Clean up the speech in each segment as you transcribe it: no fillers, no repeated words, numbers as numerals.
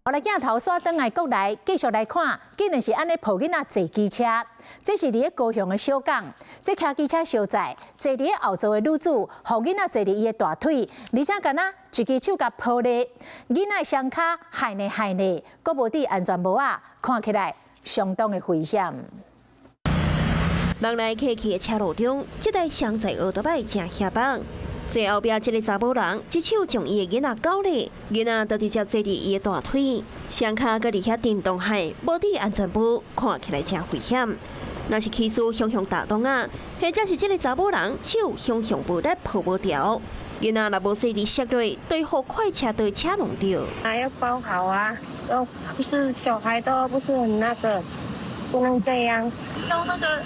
后来镜头刷转来国内，继续来看，竟然是安尼抱囡仔坐机车。这是伫咧高雄的小港，这骑机车小载，坐伫咧后座的女子，互囡仔坐伫伊的大腿，而且敢若一只手甲抱咧，囡仔双脚害呢，阁无戴安全帽啊，看起来相当的危险。人来客去的车路中，这台双载奥多摆正吓棒。最后边这个查某人一手将伊的囡仔搞咧，囡仔就直接坐伫伊的大腿，双脚搁伫遐震动海，无戴安全帽，看起来真危险。若是骑士向打动啊，或者是这个查某人手向无力抱无掉，囡仔若无细力摔落，对付快车队车弄掉。要包好啊，都不是小孩都不是很那个，不能这样，用那个。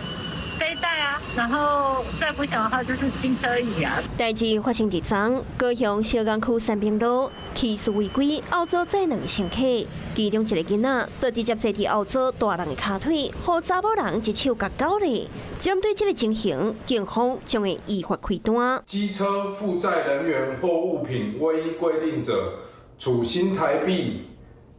背带啊，然后再不想的话就是机车椅啊。代志发生伫昨，高雄小港区三平路，骑士违规后座载2个乘客，其中一个囡仔就直接坐伫后座大人的骹腿，互查某人一手甲搞咧。针对这个情形，警方将会依法开单。机车负载人员或物品未依规定者，处新台币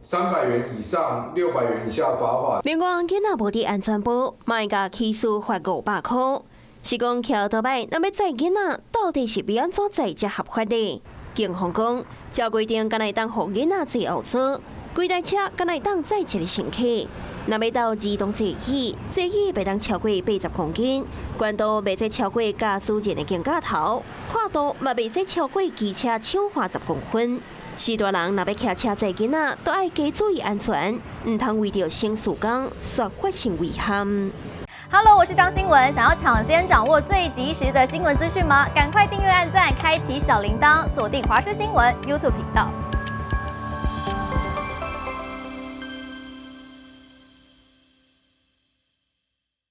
300元以上600元以下罚款。另外，囡仔无戴安全帽，嘛会甲起诉罚500块。是讲骑奥多摆，若要载囡仔，到底是要安怎载才合法的？警方讲，照规定，敢会当互囡仔坐后座，规台车敢会当载一个乘客。若要到自动座椅，座椅袂当超过80公斤，高度袂使超过驾驶人的肩胛头，宽度嘛袂使超过机车手花10公分。许多人若要骑车载囡仔，都爱加注意安全，唔通为着省事工，却发生危险。Hello， 我是张新文。想要抢先掌握最及时的新闻资讯吗？赶快订阅、按赞、开启小铃铛，锁定华视新闻 YouTube 频道。